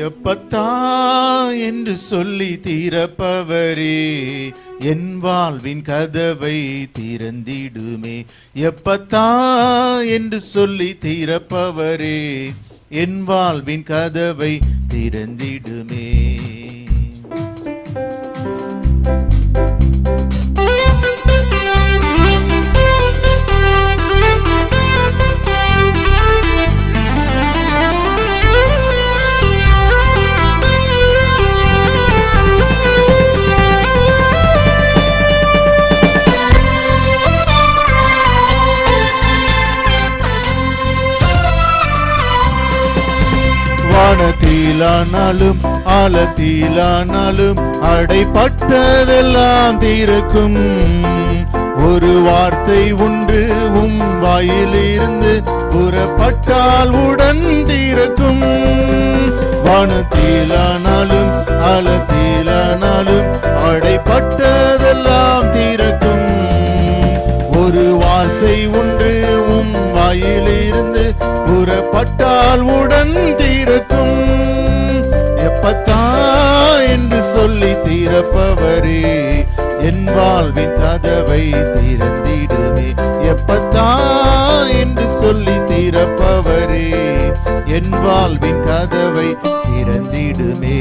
எப்பத்தா என்று சொல்லி தீரப்பவரே என் வாழ்வின் கதவை திறந்திடுமே. எப்பத்தா என்று சொல்லி தீரப்பவரே என் வாழ்வின் கதவை திறந்திடுமே. வானத்திலானாலும் ஆழத்திலானாலும் அடைப்பட்டதெல்லாம் தீர்க்கும். ஒரு வார்த்தை ஒன்று வாயிலிருந்து புறப்பட்டால் உடன் தீர்க்கும். வானத்திலானாலும் ஆழத்திலானாலும் அடைப்பட்டதெல்லாம் தீர்க்கும். ஒரு வார்த்தை ஒன்று வாயிலிருந்து புறப்பட்டால் உடன் தீர்க்கும். எப்பத்தா என்று சொல்லி தீரப்பவரே என் வாழ்வின் கதவை திறந்திடுமே. எப்பத்தா என்று சொல்லி தீரப்பவரே என் வாழ்வின் கதவை திறந்திடுமே.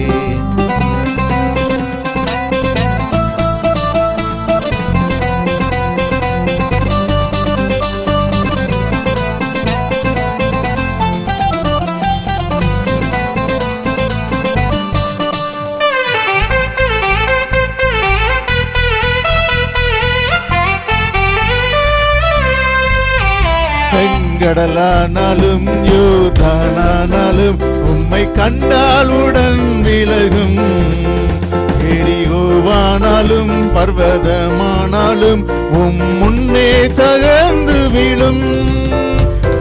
செங்கடலானாலும் யோர்தானானாலும் உம்மை கண்டால் உடன் விலகும். எரிகோவானாலும் பர்வதமானாலும் முன்னே தகர்ந்து விழும்.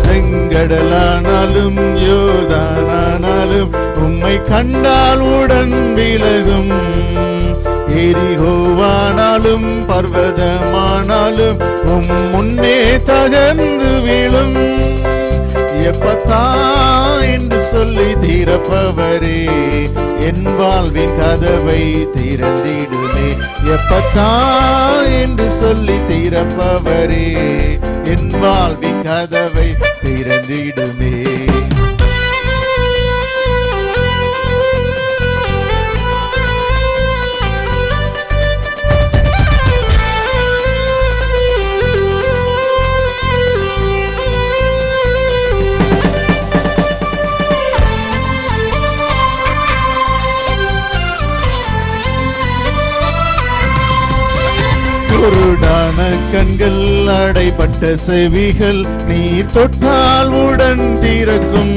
செங்கடலானாலும் யோர்தானானாலும் உம்மை கண்டால் உடன் விலகும். எரிகோவானாலும் பர்வதமானாலும் முன்னே தகர்ந்து விழும். எப்பத்தா என்று சொல்லி தீரப்பவரே என் வாழ்வின் கதவை திறந்திடுமே. எப்பத்தா என்று சொல்லி தீரப்பவரே என் வாழ்வின் கதவை திறந்திடுமே. குருடான கண்கள் அடைப்பட்ட செவிகள் நீர் தொட்டால் உடன் திறக்கும்.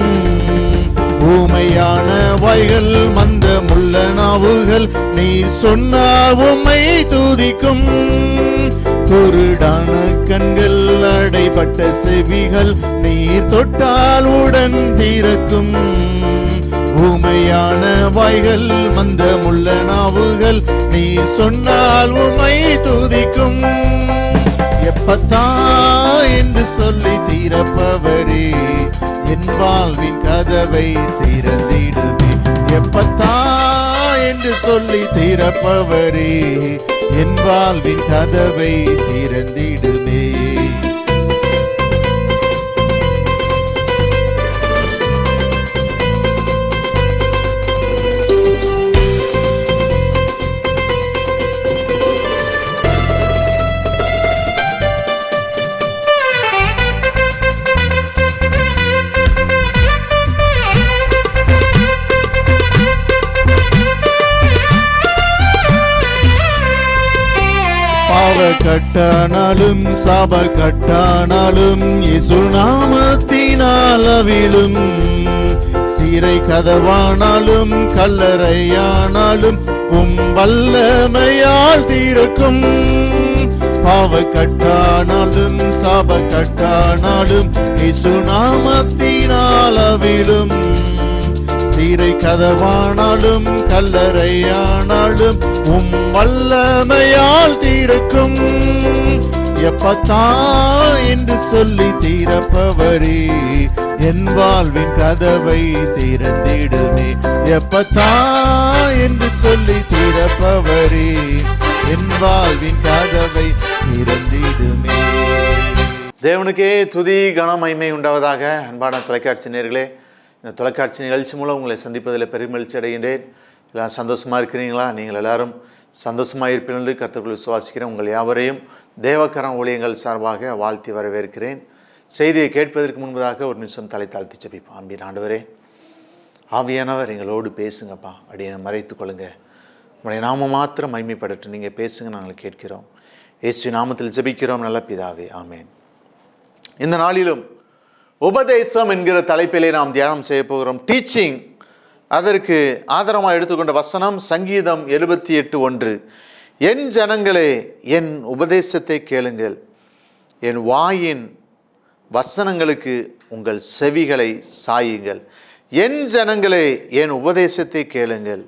ஊமையான வாய்கள் மந்தமுள்ள நாவுகள் நீர் சொன்னால் உம்மை துதிக்கும். குருடான கண்கள் அடைப்பட்ட செவிகள் நீர் தொட்டால் உடன் திறக்கும். ஊமையான வாய்கள் மந்தமுள்ள நாவுகள் நீர் சொன்னால் உம்மை துதிக்கும். எப்பத்தா என்று சொல்லி தீரப்பவரே என் வாழ்வின் கதவை திறந்திடுமே. எப்பத்தா என்று சொல்லி தீரப்பவரே என் வாழ்வின் கதவை திறந்திடுமே. கட்டானாலும் சாப கட்டானாலும் இயேசு நாமத்தினால் அவிழும். சீரை கதவானாலும் கல்லறையானாலும் வல்லமையால் தீர்க்கும். பாவ கட்டானாலும் சாப கட்டானாலும் இயேசு நாமத்தினால் அவிழும். சீரை கதவானாலும் கல்லறையானாலும் வல்லமையால் தீர்க்கும். எப்பத்தா என்று சொல்லி திறப்பவரே, என் வாழ்வின் கதவை திறந்திடுமே. எப்பத்தா என்று சொல்லி திறப்பவரே, என் வாழ்வின் கதவை திறந்திடுமே. தேவனுக்கே துதி கன மகிமை உண்டாவதாக. அன்பான தொலைக்காட்சி நேயர்களே, இந்த தொலைக்காட்சி நிகழ்ச்சி மூலம் உங்களை சந்திப்பதில் பெருமகிழ்ச்சி அடைகின்றேன். எல்லாம் சந்தோஷமாக இருக்கிறீங்களா? நீங்கள் எல்லாரும் சந்தோஷமாக இருப்பீர்கள் என்று கர்த்தருக்குள் விசுவாசிக்கிறேன். உங்கள் யாவரையும் தேவக்கரம் ஊழியங்கள் சார்பாக வாழ்த்தி வரவேற்கிறேன். செய்தியை கேட்பதற்கு முன்பதாக ஒரு நிமிஷம் தலை தாழ்த்தி ஜெபிப்போம். அன்பின் ஆண்டவரே, ஆவியானவர் எங்களோடு பேசுங்கப்பா, அப்படியே மறைத்து கொள்ளுங்க. உங்களுடைய நாம மாத்திரம் மகிமைப்படட்டும். நீங்கள் பேசுங்க, நாங்கள் கேட்கிறோம். இயேசு நாமத்தில் ஜெபிக்கிறோம் நல்ல பிதாவே, ஆமேன். இந்த நாளிலும் உபதேசம் என்கிற தலைப்பிலே நாம் தியானம் செய்ய போகிறோம். டீச்சிங். அதற்கு ஆதாரமாக எடுத்துக்கொண்ட வசனம் சங்கீதம் 78:1. என் ஜனங்களே, என் உபதேசத்தை கேளுங்கள், என் வாயின் வசனங்களுக்கு உங்கள் செவிகளை சாயுங்கள். என் ஜனங்களே, என் உபதேசத்தை கேளுங்கள்,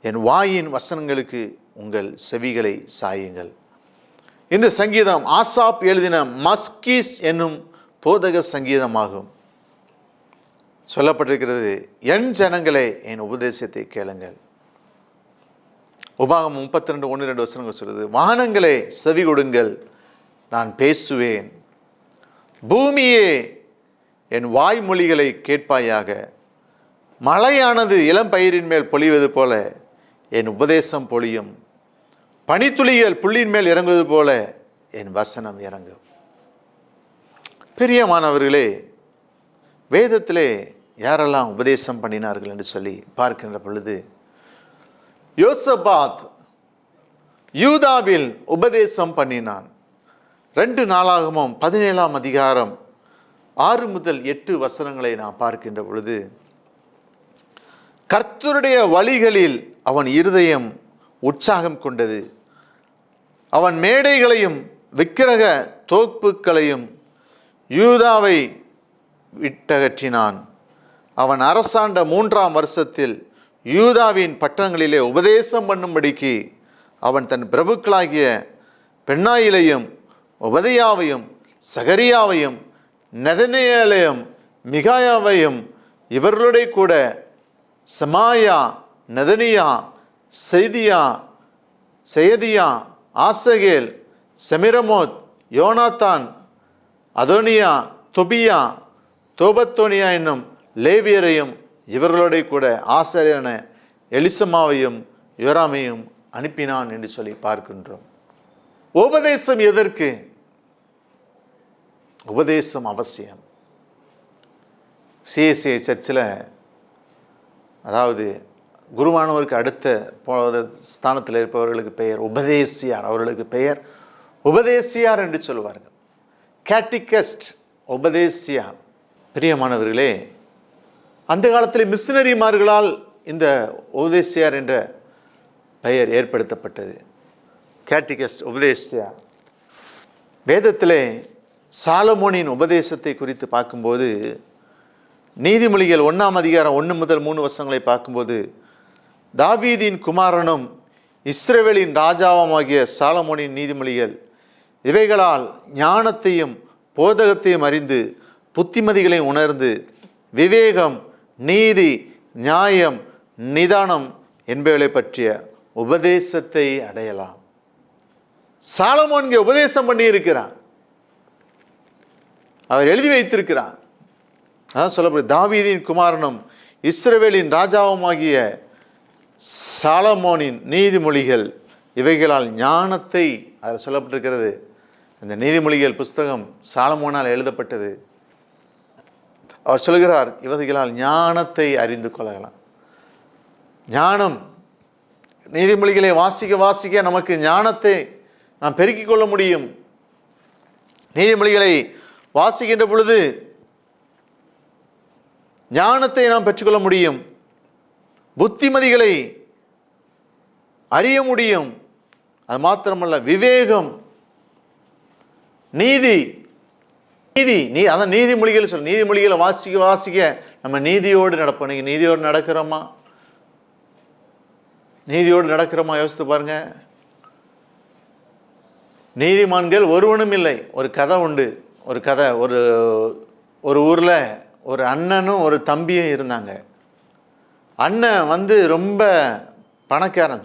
என் வாயின் வசனங்களுக்கு உங்கள் செவிகளை சாயுங்கள். இந்த சங்கீதம் ஆசாப் எழுதின மஸ்கீஸ் என்னும் போதக சங்கீதமாகும். சொல்லப்பட்டிருக்கிறது, என் ஜனங்களே, என் உபதேசத்தை கேளுங்கள். உபாகமம் 32:1-2 வசனங்கள் சொல்றது, வானங்களே செவி கொடுங்கள், நான் பேசுவேன். பூமியே, என் வாய்மொழிகளை கேட்பாயாக. மழையானது இளம் பயிரின் மேல் பொழிவது போல என் உபதேசம் பொழியும். பனித்துளிகள் புள்ளின் மேல் இறங்குவது போல என் வசனம் இறங்கும். பிரியமானவர்களே, வேதத்திலே யாரெல்லாம் உபதேசம் பண்ணினார்கள் என்று சொல்லி பார்க்கின்ற பொழுது, யோசபாத் யூதாவில் உபதேசம் பண்ணினான். 2 நாளாகமம் 17ஆம் அதிகாரம் 6-8 வசனங்களை நாம் பார்க்கின்ற பொழுது, கர்த்தருடைய வழிகளில் அவன் இருதயம் உற்சாகம் கொண்டது, அவன் மேடைகளையும் விக்கிரக தோப்புக்களையும் யூதாவை விட்டகற்றினான். அவன் அரசாண்ட 3ஆம் வருஷத்தில் யூதாவின் பட்டணங்களிலே உபதேசம் பண்ணும்படிக்கு அவன் தன் பிரபுக்களாகிய பெண்ணாயிலையும் உபதையாவையும் சகரியாவையும் நெதனேலையும் மிகாயாவையும் இவர்களுடைய கூட சமாயா, நெதனியா, செய்தியா, ஆசகேல், செமிரமோத், யோனாத்தான், அதோனியா, தொபியா, தோபத்தோனியா என்னும் லேவியரையும் இவர்களோட கூட ஆசாரியரான எலிசமாவையும் யோராமையும் அனுப்பினான் என்று சொல்லி பார்க்கின்றோம். உபதேசம் எதற்கு? உபதேசம் அவசியம். சிஎஸ்ஐ சர்ச்சில், அதாவது குருவானவருக்கு அடுத்த ஸ்தானத்தில் இருப்பவர்களுக்கு பெயர் உபதேசியார். அவர்களுக்கு பெயர் உபதேசியார் என்று சொல்வார்கள். கேட்டிகஸ்ட், உபதேசியார். பிரியமானவர்களே, அந்த காலத்தில் மிஷினரிமார்களால் இந்த உபதேசியார் என்ற பெயர் ஏற்படுத்தப்பட்டது. கேட்டிகஸ்ட், உபதேசியார். வேதத்திலே சாலமோனின் உபதேசத்தை குறித்து பார்க்கும்போது, நீதிமொழிகள் 1ஆம் அதிகாரம் 1-3 வசனங்களை பார்க்கும்போது, தாவீதின் குமாரனும் இஸ்ரவேலின் ராஜாவுமாகிய சாலமோனின் நீதிமொழிகள் இவைகளால் ஞானத்தையும் போதகத்தையும் அறிந்து புத்திமதிகளை உணர்ந்து விவேகம், நீதி, நியாயம், நிதானம் என்பவைகளை பற்றிய உபதேசத்தை அடையலாம். சாலமோன் இங்கே உபதேசம் பண்ணி இருக்கிறார், அவர் எழுதி வைத்திருக்கிறார். அதான் சொல்லப்படுது, தாவீதின் குமாரனும் இஸ்ரவேலின் ராஜாவுமாகிய சாலமோனின் நீதிமொழிகள் இவைகளால் ஞானத்தை, அதில் சொல்லப்பட்டிருக்கிறது. இந்த நீதிமொழிகள் புஸ்தகம் சாலமோனால் எழுதப்பட்டது. அவர் சொல்கிறார், இவைகளால் ஞானத்தை அறிந்து கொள்ளலாம். ஞானம், நீதிமொழிகளை வாசிக்க நமக்கு ஞானத்தை நாம் பெருக்கிக் கொள்ள முடியும். நீதிமொழிகளை வாசிக்கின்ற பொழுது ஞானத்தை நாம் பெற்றுக்கொள்ள முடியும், புத்திமதிகளை அறிய முடியும். அது மாத்திரமல்ல, விவேகம், நீதி, அதான் நீதிமொழிகள் சொல்ல. நீதிமொழிகளை வாசிக்க நம்ம நீதியோடு நடப்போம். நீங்கள் நீதியோடு நடக்கிறோமா? யோசித்து பாருங்க. நீதிமான்கள் ஒருவனும் இல்லை. ஒரு கதை உண்டு. ஒரு கதை, ஒரு ஊரில் ஒரு அண்ணனும் ஒரு தம்பியும் இருந்தாங்க. அண்ணன் ரொம்ப பணக்காரன்,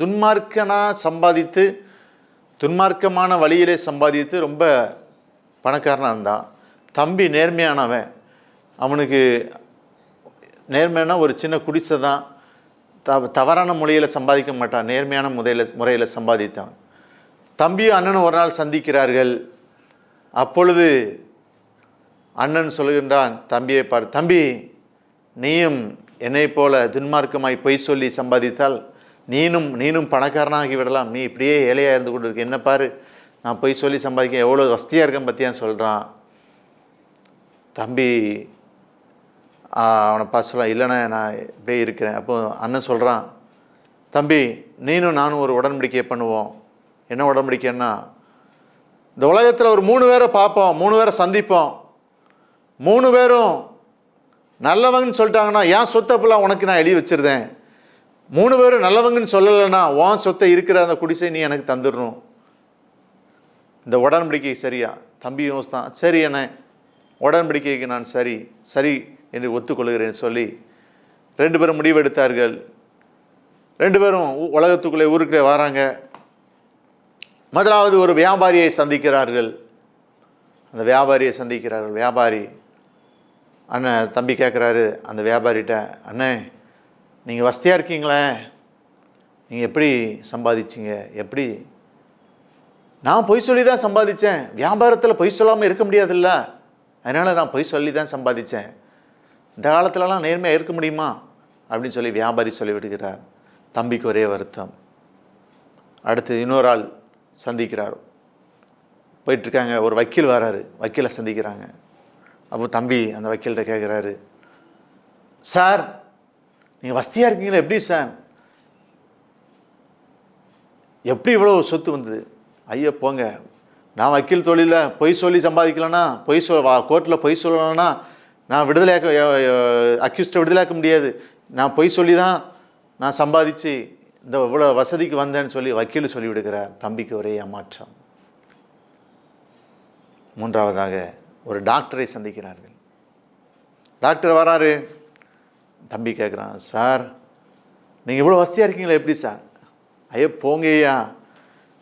துன்மார்க்கமான வழியிலே சம்பாதித்து ரொம்ப பணக்காரனாக இருந்தான். தம்பி நேர்மையானவன். அவனுக்கு நேர்மையான ஒரு சின்ன குடிசை தான். தவறான முறையில் சம்பாதிக்க மாட்டான், நேர்மையான முறையில் சம்பாதித்தான். தம்பியும் அண்ணனும் ஒரு நாள் சந்திக்கிறார்கள். அப்பொழுது அண்ணன் சொல்கின்றான் தம்பியை பார்த்து, தம்பி, நீயும் என்னை போல துன்மார்க்கமாய் பொய் சொல்லி சம்பாதித்தால் நீனும் பணக்காரனாகி விடலாம். நீ இப்படியே ஏழையாக இருந்து கொண்டு இருக்க. என்ன பாரு, நான் பொய் சொல்லி சம்பாதிக்க எவ்வளோ வசதியாக இருக்கேன் பற்றியான்னு சொல்கிறான். தம்பி அவனை பார்த்து சொல்கிறான், இல்லைண்ணா நான் இப்படியே இருக்கிறேன். அப்போ அண்ணன் சொல்கிறான், தம்பி, நீனும் நானும் ஒரு உடன்படிக்கை பண்ணுவோம். என்ன உடன்படிக்கைன்னா, இந்த உலகத்தில் ஒரு 3 பேரை பார்ப்போம், 3 பேரை சந்திப்போம். 3 பேரும் நல்லவங்கன்னு சொல்லிட்டாங்கன்னா என் சொத்தை ஃபுல்லாக உனக்கு நான் எழுதி வச்சுருந்தேன். 3 பேரும் நல்லவங்கன்னு சொல்லலைன்னா உன் சொத்தை இருக்கிற அந்த குடிசை நீ எனக்கு தந்துடணும். இந்த உடன்படிக்கை சரியா? தம்பி யோசித்தான், சரி என்ன உடன்படிக்கைக்கு நான் சரி என்று ஒத்துக்கொள்கிறேன்னு சொல்லி 2 பேரும் முடிவெடுத்தார்கள். 2 பேரும் உலகத்துக்குள்ளே ஊருக்குள்ளே வராங்க. முதலாவது ஒரு வியாபாரியை சந்திக்கிறார்கள். அந்த வியாபாரியை சந்திக்கிறார்கள். வியாபாரி அண்ணன் தம்பி கேட்குறாரு அந்த வியாபாரிகிட்ட, அண்ணே, நீங்கள் வசதியாக இருக்கீங்களே, நீங்கள் எப்படி சம்பாதிச்சிங்க? எப்படி? நான் பொய் சொல்லி தான் சம்பாதிச்சேன். வியாபாரத்தில் பொய் சொல்லாமல் இருக்க முடியாதுல்ல, அதனால் நான் பொய் சொல்லி தான் சம்பாதிச்சேன். இந்த காலத்துலலாம் நேர்மையாக இருக்க முடியுமா அப்படின்னு சொல்லி வியாபாரி சொல்லிவிடுகிறார். தம்பிக்கு ஒரே வருத்தம். அடுத்து இன்னொரு ஆள் சந்திக்கிறார். போயிட்டுருக்காங்க. ஒரு வக்கீல் வராரு. வக்கீலை சந்திக்கிறாங்க. அப்போ தம்பி அந்த வக்கீல்கிட்ட கேட்குறாரு, சார், நீங்கள் வசதியாக இருக்கீங்களா? எப்படி சார், எப்படி இவ்வளோ சொத்து வந்தது? ஐயா போங்க, நான் வக்கீல் தொழிலில் பொய் சொல்லி சம்பாதிக்கலன்னா, கோர்ட்டில் பொய் சொல்லலைன்னா நான் அக்யூஸ்டை விடுதலையாக்க முடியாது. நான் பொய் சொல்லி தான் நான் சம்பாதிச்சு இந்த இவ்வளோ வசதிக்கு வந்தேன்னு சொல்லி வக்கீல் சொல்லிவிடுகிறார். தம்பிக்கு ஒரே ஏமாற்றம். மூன்றாவதாக ஒரு டாக்டரை சந்திக்கிறார்கள். டாக்டர் வராரு. தம்பி கேட்குறான், சார், நீங்கள் இவ்வளோ வசதியாக இருக்கீங்களா? எப்படி சார்? ஐயோ போங்க ஐயா,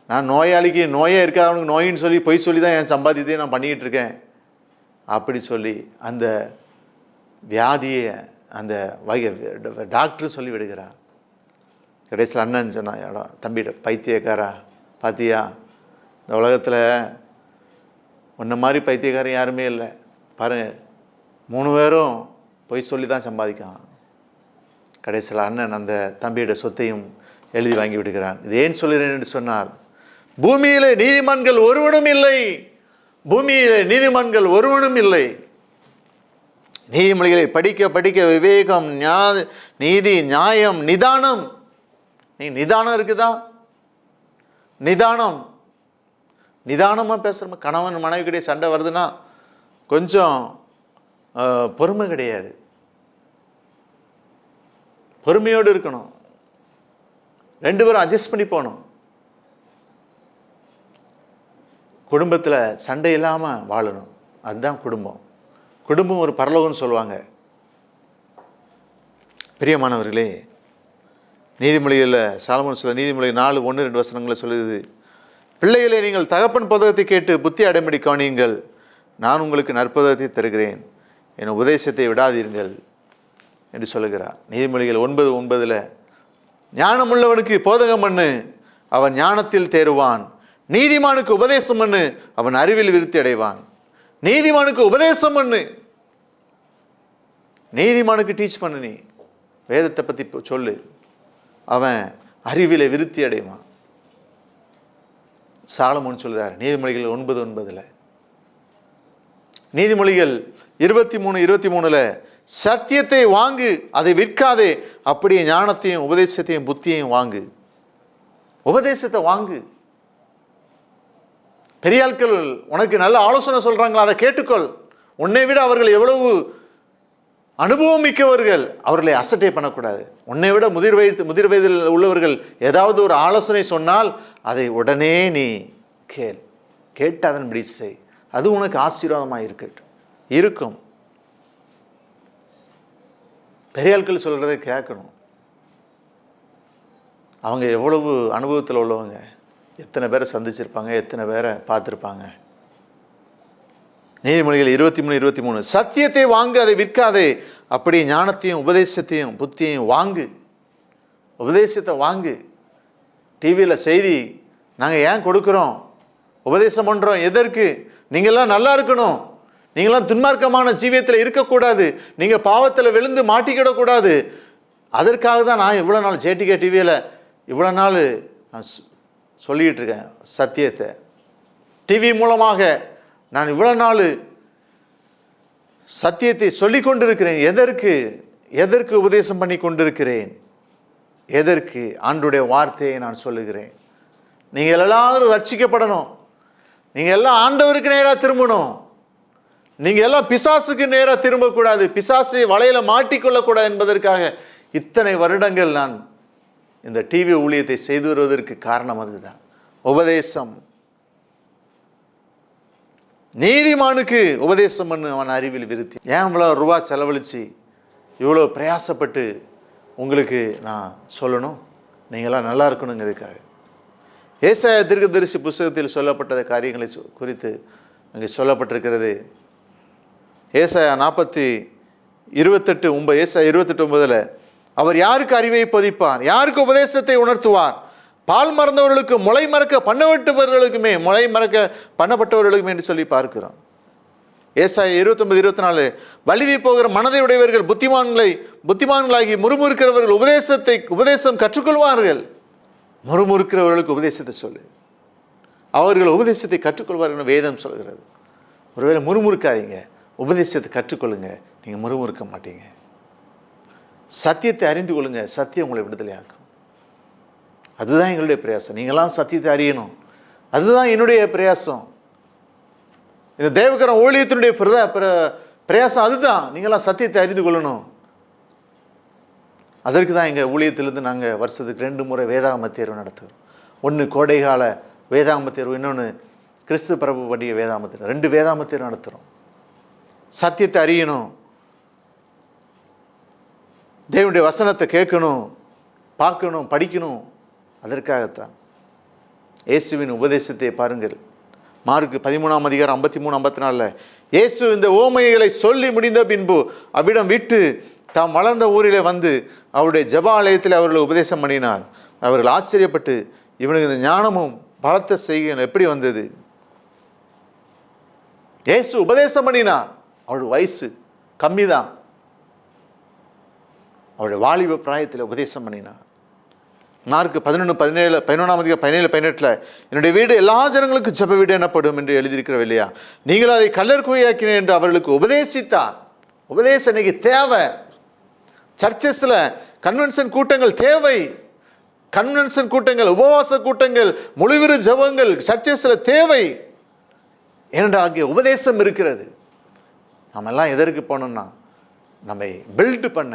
நான் நோயாளிக்கு நோயே இருக்காது, அவனுக்கு நோயின்னு சொல்லி பொய் சொல்லி தான் என் சம்பாதியத்தையே நான் பண்ணிக்கிட்டு இருக்கேன் அப்படி சொல்லி அந்த வியாதியை அந்த டாக்டர் சொல்லி விடுகிறார். கடைசியில் அண்ணன் சொன்னான், தம்பிகிட்ட, பைத்தியக்காரா, பார்த்தியா, இந்த உலகத்தில் உன்ன மாதிரி பைத்தியக்காரன் யாருமே இல்லை. பாருங்க, 3 பேரும் பொய் சொல்லி தான் சம்பாதிக்கான். கடைசியில் அண்ணன் அந்த தம்பியோட சொத்தையும் எழுதி வாங்கி விடுகிறான். இது ஏன் சொல்கிறேன் என்று சொன்னார், பூமியிலே நீதிமான்கள் ஒருவனும் இல்லை. பூமியிலே நீதிமான்கள் ஒருவனும் இல்லை. நீதிமொழிகளை படிக்க படிக்க விவேகம், நீதி, நியாயம், நிதானம். நீ நிதானம் இருக்குதா? நிதானமாக பேசுகிறோம். கணவன் மனைவி கிடையாது சண்டை வருதுன்னா கொஞ்சம் பொறுமை கிடையாது. பொறுமையோடு இருக்கணும். 2 பேரும் அட்ஜஸ்ட் பண்ணி போகணும். குடும்பத்தில் சண்டை இல்லாமல் வாழணும். அதுதான் குடும்பம். குடும்பம் ஒரு பரலோகம்னு சொல்லுவாங்க. பிரியமானவர்களே, நீதிமொழிகளில் சாலமோன் சொல்ல, நீதிமொழி 4:1-2 வசனங்களை சொல்லுது, பிள்ளைகளே, நீங்கள் தகப்பன் பதத்தை கேட்டு புத்தி அடைமடி கவனியுங்கள். நான் உங்களுக்கு நற்பதத்தை தருகிறேன், என் உபதேசத்தை விடாதீர்கள் என்று சொல்லுகிறார். நீதிமொழிகள் 9:9 ஞானமுள்ளவனுக்கு போதகம் பண்ணு, அவன் ஞானத்தில் தேறுவான். நீதிமானுக்கு உபதேசம் பண்ணு, அவன் அறிவில் விருத்தி அடைவான். நீதிமானுக்கு உபதேசம் பண்ணு, நீதிமானுக்கு டீச் பண்ணு, நீ வேதத்தை பற்றி சொல்லு, அவன் அறிவில விருத்தி அடைவான். சாலமோன் சொல்லுதார் நீதிமொழிகள் 9:9. நீதிமொழிகள் 23:23 சத்தியத்தை வாங்கு, அதை விற்காதே, அப்படியே ஞானத்தையும் உபதேசத்தையும் புத்தியையும் வாங்கு. உபதேசத்தை வாங்கு. பெரிய ஆட்கள் உனக்கு நல்ல ஆலோசனை சொல்றாங்களா, அதை கேட்டுக்கொள். உன்னை விட அவர்கள் எவ்வளவு அனுபவம் மிக்கவர்கள், அவர்களை அசட்டை பண்ணக்கூடாது. உன்னை விட முதிர் வயதில் உள்ளவர்கள் ஏதாவது ஒரு ஆலோசனை சொன்னால் அதை உடனே நீ கேள். கேட்டு அதன்படி செய், அது உனக்கு ஆசீர்வாதமாக இருக்கட்டும். இருக்கும். பெரிய ஆட்கள் சொல்கிறத கேட்கணும். அவங்க எவ்வளவு அனுபவத்தில் உள்ளவங்க, எத்தனை பேரை சந்திச்சிருப்பாங்க, எத்தனை பேரை பார்த்துருப்பாங்க. நீதிமொழிகள் 23:23, சத்தியத்தை வாங்கு, அதை விற்காதே. அப்படி ஞானத்தையும் உபதேசத்தையும் புத்தியையும் வாங்கு. உபதேசத்தை வாங்கு. டிவியில் செய்தி நாங்கள் ஏன் கொடுக்குறோம்? உபதேசம் பண்ணுறோம். எதற்கு? நீங்கள்லாம் நல்லா இருக்கணும், நீங்களாம் துன்மார்க்கமான ஜீவியத்தில் இருக்கக்கூடாது, நீங்கள் பாவத்தில் விழுந்து மாட்டிக்கிடக்கூடாது. அதற்காக தான் நான் இவ்வளோ நாள் ஜேடிகே டிவியில் இவ்வளோ நாள் நான் சொல்லிக்கிட்டு இருக்கேன் சத்தியத்தை. டிவி மூலமாக நான் இவ்வளோ நாள் சத்தியத்தை சொல்லி கொண்டிருக்கிறேன். எதற்கு உபதேசம் பண்ணி கொண்டிருக்கிறேன்? எதற்கு? ஆண்டுடைய வார்த்தையை நான் சொல்லுகிறேன். நீங்கள் எல்லாரும் ரட்சிக்கப்படணும், நீங்கள் எல்லாம் ஆண்டவருக்கு நேராக திரும்பணும், நீங்கள் எல்லாம் பிசாசுக்கு நேராக திரும்பக்கூடாது, பிசாசை வலையில மாட்டிக்கொள்ளக்கூடாது என்பதற்காக இத்தனை வருடங்கள் நான் இந்த டிவி ஊழியத்தை செய்து வருவதற்கு காரணம் அதுதான். உபதேசம். நீதிமானுக்கு உபதேசம் பண்ணு அவன் அறிவில் விருத்தி. ஏன் இவ்வளோ ரூபா செலவழித்து இவ்வளோ பிரயாசப்பட்டு உங்களுக்கு நான் சொல்லணும்? நீங்களாம் நல்லா இருக்கணுங்கிறதுக்காக. ஏசாயா தீர்க்கதரிசி புஸ்தகத்தில் சொல்லப்பட்ட காரியங்களை குறித்து அங்கே சொல்லப்பட்டிருக்கிறது. ஏசாயா 40:28, ஏசாயா 28:9, அவர் யாருக்கு அறிவை பதிப்பார், யாருக்கு உபதேசத்தை உணர்த்துவார்? பால் மறந்தவர்களுக்கு முளை மறக்க பண்ணப்பட்டவர்களுக்குமே, முளை மறக்க பண்ணப்பட்டவர்களுக்குமே என்று சொல்லி பார்க்கிறோம். ஏசாயா 29:24, வலிவி போகிற மனதை உடையவர்கள் புத்திமான்களாகி முறுமுறுக்கிறவர்கள் உபதேசம் கற்றுக்கொள்வார்கள். முறுமுறுக்கிறவர்களுக்கு உபதேசத்தை சொல்லு, அவர்கள் உபதேசத்தை கற்றுக்கொள்வார்கள் வேதம் சொல்கிறது. ஒருவேளை முறுமுறுக்காதீங்க, உபதேசத்தை கற்றுக்கொள்ளுங்க, நீங்கள் முறுமுறுக்க மாட்டீங்க. சத்தியத்தை அறிந்து கொள்ளுங்க, சத்தியம் உங்களை விடுதலையாக்கும். அதுதான் எங்களுடைய பிரயாசம். நீங்களாம் சத்தியத்தை அறியணும், அதுதான் என்னுடைய பிரயாசம். இந்த தேவகரம் ஊழியத்தினுடைய பிரயாசம் அதுதான். நீங்களாம் சத்தியத்தை அறிந்து கொள்ளணும். அதற்கு தான் எங்கள் ஊழியத்திலிருந்து நாங்கள் வருஷத்துக்கு 2 முறை வேதாகம தேர்வு நடத்துகிறோம். ஒன்று கோடைகால வேதாகம தேர்வு, இன்னொன்று கிறிஸ்து பிரபு பண்டிகை வேதாகம தேர்வு. 2 வேதாகம தேர்வு நடத்துகிறோம். சத்தியத்தை அறியணும், தேவனுடைய வசனத்தை கேட்கணும், பார்க்கணும், படிக்கணும். அதற்காகத்தான். இயேசுவின் உபதேசத்தை பாருங்கள். மார்க்கு 13:53-54, இயேசு இந்த ஓமைகளை சொல்லி முடிந்த பின்பு அவ்விடம் விட்டு தாம் வளர்ந்த ஊரிலே வந்து அவருடைய ஜெப ஆலயத்தில் அவர்கள் உபதேசம் பண்ணினார். அவர்கள் ஆச்சரியப்பட்டு, இவனுக்கு இந்த ஞானமும் பலத்த செய்கைகள் எப்படி வந்தது? இயேசு உபதேசம் பண்ணினார். அவருடைய வயசு கம்மி தான், அவருடைய வாலிப பிராயத்தில் உபதேசம் பண்ணினார். மார்க்கு 11:17 என்னுடைய வீடு எல்லா ஜனங்களுக்கு ஜெப வீடு எனப்படும் என்று எழுதியிருக்கிறோம் இல்லையா? நீங்கள் அதை கல்லர் குகையாக்கினேன் என்று அவர்களுக்கு உபதேசித்தார். உபதேசம் இன்னைக்கு தேவை. சர்ச்சஸில் கன்வென்ஷன் கூட்டங்கள் தேவை. கன்வென்ஷன் கூட்டங்கள், உபவாச கூட்டங்கள், முழுவிரு ஜெபங்கள் சர்ச்சஸில் தேவை. ஏனென்றால் அங்கே உபதேசம் இருக்கிறது. நம்ம எல்லாம் எதற்கு போனோம்னா, நம்மை பில்டு பண்ண,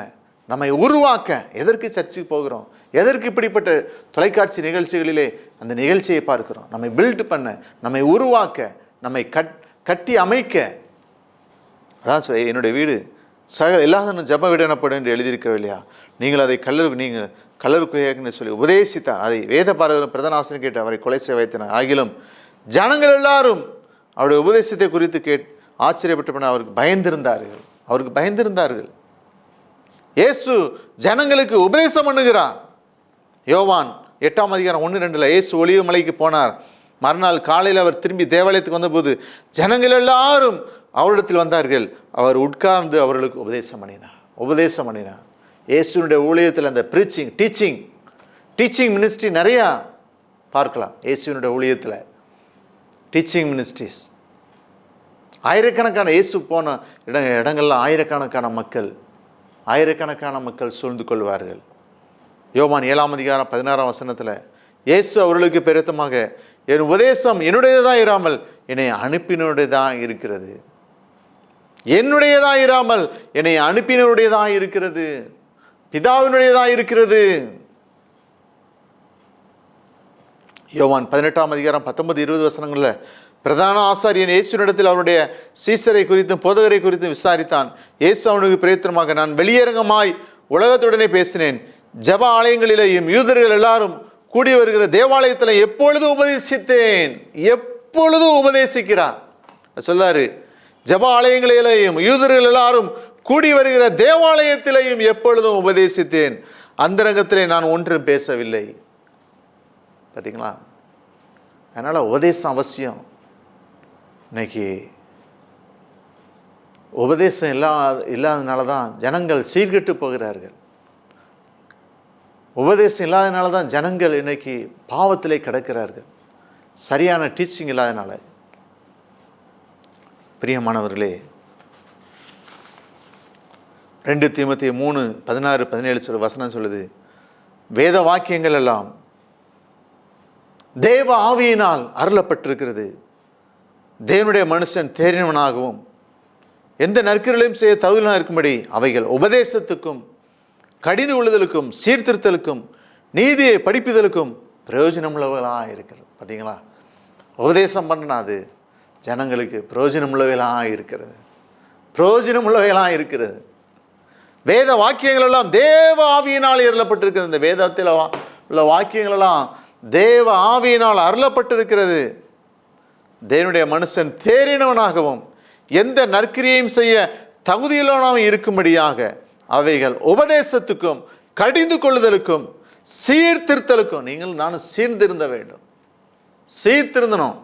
நம்மை உருவாக்க. எதற்கு சர்ச்சுக்கு போகிறோம்? எதற்கு இப்படிப்பட்ட தொலைக்காட்சி நிகழ்ச்சிகளிலே அந்த நிகழ்ச்சியை பார்க்கிறோம்? நம்மை பில்டு பண்ண, நம்மை உருவாக்க, நம்மை கட்டி அமைக்க. அதான் என்னுடைய வீடு எல்லாரும் ஜெப வீடு எனப்படும் என்று எழுதியிருக்கிறோம் இல்லையா? நீங்கள் அதை கல்லர் குகையாக்குன்னு சொல்லி உபதேசித்தார். அதை வேத பாரகரும் பிரதான ஆசிரியர் கேட்டு அவரை கொலை செய்ய வைத்தனர். ஆகிலும் ஜனங்கள் எல்லாரும் அவருடைய உபதேசத்தை குறித்து ஆச்சரியப்பட்ட அவருக்கு பயந்திருந்தார்கள். இயேசு ஜனங்களுக்கு உபதேசம் பண்ணுகிறார். யோவான் 8:1-2 இயேசு ஒலிவ மலைக்கு போனார். மறுநாள் காலையில் அவர் திரும்பி தேவாலயத்துக்கு வந்தபோது ஜனங்கள் எல்லாரும் அவரிடத்தில் வந்தார்கள். அவர் உட்கார்ந்து அவர்களுக்கு உபதேசம் பண்ணினார். இயேசுனுடைய ஊழியத்தில் அந்த டீச்சிங் மினிஸ்ட்ரி நிறையா பார்க்கலாம். இயேசுனுடைய ஊழியத்தில் டீச்சிங் மினிஸ்ட்ரிஸ் ஆயிரக்கணக்கான, இயேசு போன இடங்கள்லாம் ஆயிரக்கணக்கான மக்கள் சூழ்ந்து கொள்வார்கள். யோவான் 7:16 இயேசு அவர்களுக்கு பெருத்தமாக, என் உபதேசம் என்னுடையதாக இராமல் என்னை அனுப்பினுடையதாக இருக்கிறது. என்னுடையதாக இராமல் என்னை அனுப்பினுடையதாக இருக்கிறது, பிதாவினுடையதாக இருக்கிறது. யோவான் 18:19-20 பிரதான ஆசாரியன் இயேசுவினிடத்தில் அவருடைய சீசரை குறித்தும் போதகரை குறித்தும் விசாரித்தான். இயேசு அவனுக்கு பிரயத்தனமாக, நான் வெளியரங்கமாய் உலகத்துடனே பேசினேன். ஜெப ஆலயங்களிலேயும் யூதர்கள் எல்லாரும் கூடி வருகிற தேவாலயத்தில் எப்பொழுதும் உபதேசித்தேன். எப்பொழுதும் உபதேசிக்கிறார் சொல்லாரு. ஜெப ஆலயங்களிலேயும் யூதர்கள் எல்லாரும் கூடி வருகிற தேவாலயத்திலேயும் எப்பொழுதும் உபதேசித்தேன். அந்தரங்கத்திலே நான் ஒன்றும் பேசவில்லை. பார்த்தீங்களா? அதனால் உபதேசம் அவசியம். இன்னைக்கு உபதேசம் இல்லாதனால தான் ஜனங்கள் சீர்கெட்டு போகிறார்கள். உபதேசம் இல்லாதனால தான் ஜனங்கள் இன்னைக்கு பாவத்திலே கிடக்கிறார்கள். சரியான டீச்சிங் இல்லாதனால. பிரியமானவர்களே, 2 தீமோத்தேயு 3:16-17 சொல்லுது, வேத வாக்கியங்கள் எல்லாம் தேவ ஆவியினால் அருளப்பட்டிருக்கிறது. தேவனுடைய மனுஷன் தேறினவனாகவும் எந்த நற்கிரியையும் செய்ய தகுதியாக இருக்கும்படி அவைகள் உபதேசத்துக்கும் கடிந்து கொள்ளுதலுக்கும் சீர்திருத்தலுக்கும் நீதியை படிப்புதலுக்கும் பிரயோஜனமுள்ளவர்களாக இருக்கிறது. பார்த்தீங்களா? உபதேசம் பண்ணனா அது ஜனங்களுக்கு பிரயோஜனமுள்ளவைகளாக இருக்கிறது. பிரயோஜனமுள்ளவைகளாக இருக்கிறது. வேத வாக்கியங்கள் எல்லாம் தேவ ஆவியினால் அருளப்பட்டிருக்கிறது. இந்த வேதத்தில் உள்ள வாக்கியங்கள் எல்லாம் தேவ ஆவியினால் அருளப்பட்டிருக்கிறது. தேவனுடைய மனுஷன் தேறினவனாகவும் எந்த நற்கிரியையும் செய்ய தகுதியில்லாமல் இருக்கும்படியாக அவைகள் உபதேசத்துக்கும் கடிந்து கொள்ளுதலுக்கும் சீர்திருத்தலுக்கும், நீங்கள் நானும் சீர்திருந்த வேண்டும், சீர்திருந்தணும்,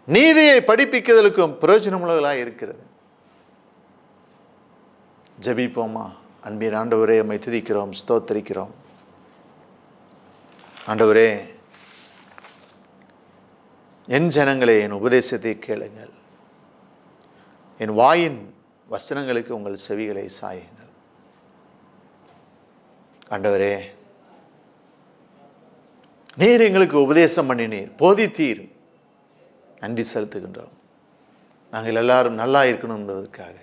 நீதியை படிப்பிக்குதலுக்கும் பிரயோஜனமுள்ளவர்களாக இருக்கிறது. ஜெபிப்போமா? அன்பின் ஆண்டவரே, உம்மை துதிக்கிறோம், ஸ்தோத்திரிக்கிறோம். ஆண்டவரே, என் ஜனங்களே, என் உபதேசத்தை கேளுங்கள், என் வாயின் வசனங்களுக்கு உங்கள் செவிகளை சாயுங்கள். ஆண்டவரே, நீர் எங்களுக்கு உபதேசம் பண்ணினீர், போதித்தீர், நன்றி செலுத்துகின்றோம். நாங்கள் எல்லாரும் நல்லா இருக்கணுன்றதுக்காக.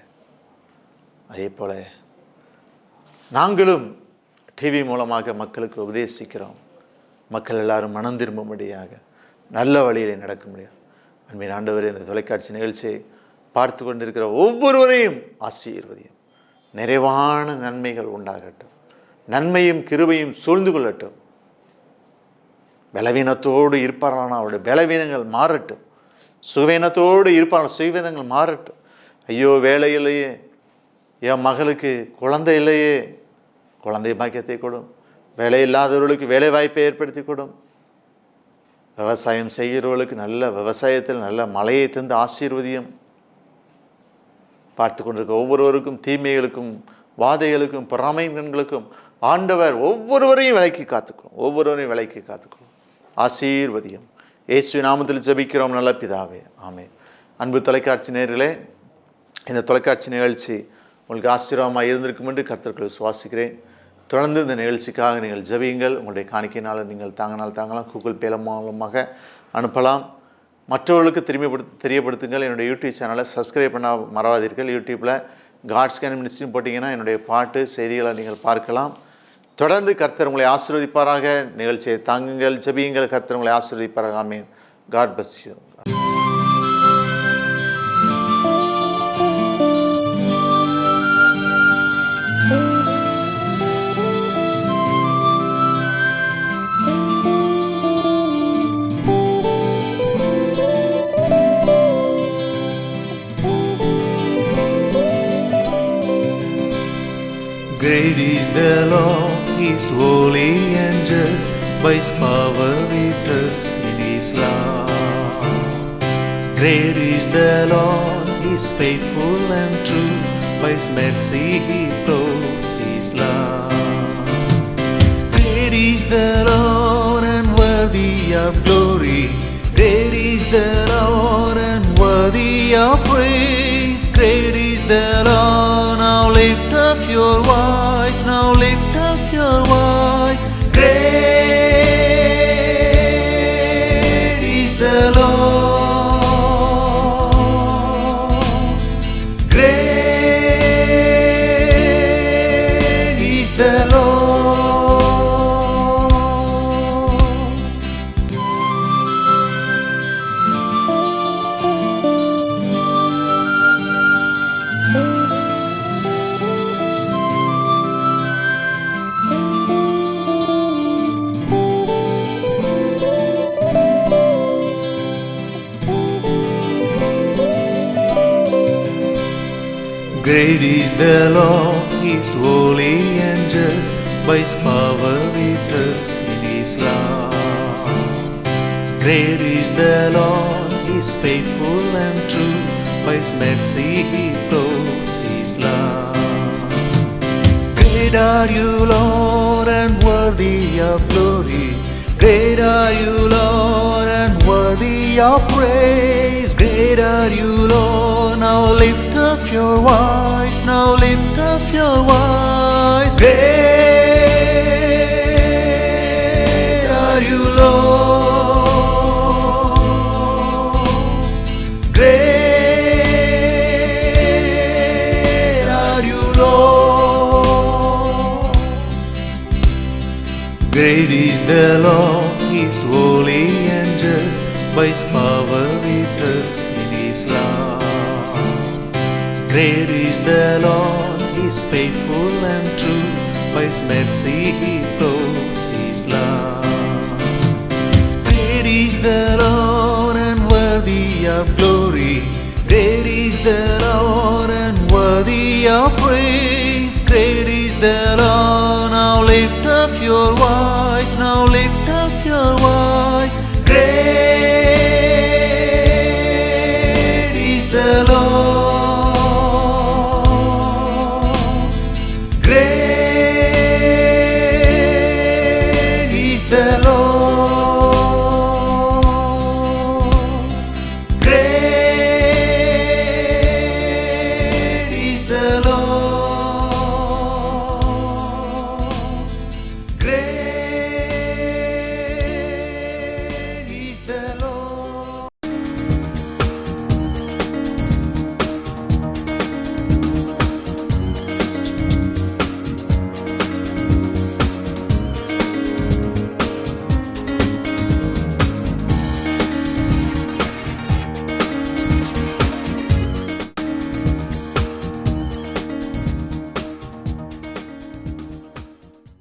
அதே போல நாங்களும் டிவி மூலமாக மக்களுக்கு உபதேசிக்கிறோம். மக்கள் எல்லாரும் மனம் திரும்பும்படியாக, நல்ல வழியிலே நடக்க முடியாது. அன்பின் ஆண்டவரே, இந்த தொலைக்காட்சி நிகழ்ச்சியை பார்த்து கொண்டிருக்கிற ஒவ்வொருவரையும் ஆசீர்வதியும். நிறைவான நன்மைகள் உண்டாகட்டும். நன்மையும் கிருபையும் சூழ்ந்து கொள்ளட்டும். பலவீனத்தோடு இருப்பார்களான அவருடைய பலவீனங்கள் மாறட்டும். சுவீனத்தோடு இருப்பார்கள் சுவீனங்கள் மாறட்டும். ஐயோ, வேலை இல்லையே, என் மகளுக்கு குழந்தை இல்லையே, குழந்தை பாக்கியத்தை கொடும். வேலை இல்லாதவர்களுக்கு வேலை வாய்ப்பை ஏற்படுத்தி கொடும். விவசாயம் செய்கிறவர்களுக்கு நல்ல விவசாயத்தில் நல்ல மழையை தந்து ஆசீர்வதியும். பார்த்து கொண்டிருக்க ஒவ்வொருவருக்கும், தீமைகளுக்கும், வாதைகளுக்கும், பொறாமைகளுக்கும் ஆண்டவர் ஒவ்வொருவரையும் விலைக்கு காத்துக்கணும். ஒவ்வொருவரையும் விலைக்கு காத்துக்கணும். ஆசீர்வதியும். இயேசு நாமத்தில் ஜெபிக்கிறோம் நல்ல பிதாவே, ஆமென். அன்பு தொலைக்காட்சி நேயர்களே, இந்த தொலைக்காட்சி நிகழ்ச்சி உங்களுக்கு ஆசீர்வாதமாக இருந்திருக்கும் என்று கர்த்தருக்குள் விசுவாசிக்கிறேன். தொடர்ந்து இந்த நிகழ்ச்சிக்காக நீங்கள் ஜெபியுங்கள். உங்களுடைய காணிக்கையினால் நீங்கள் தாங்கலாம், கூகுள் பே மூலமாக அனுப்பலாம். மற்றவர்களுக்கு தெரியப்படுத்துங்கள். என்னுடைய யூடியூப் சேனலை சப்ஸ்கிரைப் பண்ண மறவாதீர்கள். யூடியூப்பில் காட்ஸ் கேன் மினிஸ்ட்ரி போட்டிங்கன்னா என்னுடைய பாட்டு செய்திகளை நீங்கள் பார்க்கலாம். தொடர்ந்து கர்த்தர் உங்களை ஆசீர்வதிப்பாராக. நிகழ்ச்சியை தாங்குங்கள், ஜெபியுங்கள். கர்த்தர் உங்களை ஆசீர்வதிப்பாராக. ஆமென். God bless you. Great is the Lord, He is holy and just, by His power we trust in His love. Great is the Lord, He is faithful and true, by His mercy He flows His love. Great is the Lord and worthy of glory, great is the Lord and worthy of praise. Great is the Lord, now lift up your voice, now lift up your voice. Great is the Lord, great is the Lord, Great is the Lord, He is holy and just, by His power we trust in His love. Great is the Lord, He is faithful and true, by His mercy He flows His love. Great are you, Lord, and worthy of glory. Great are you, Lord, and worthy of praise. Great are you, Lord, now lift up your voice, now lift up your voice. Great are you, Lord. Great are you, Lord. Great is the Lord, He is holy and just, by His power we trust in His love. Great is the Lord, He is faithful and true, by His mercy He flows His love. Great is the Lord and worthy of glory. Great is the Lord and worthy of praise. Great is the Lord, now lift up your voice, now lift up your voice. Great is the Lord.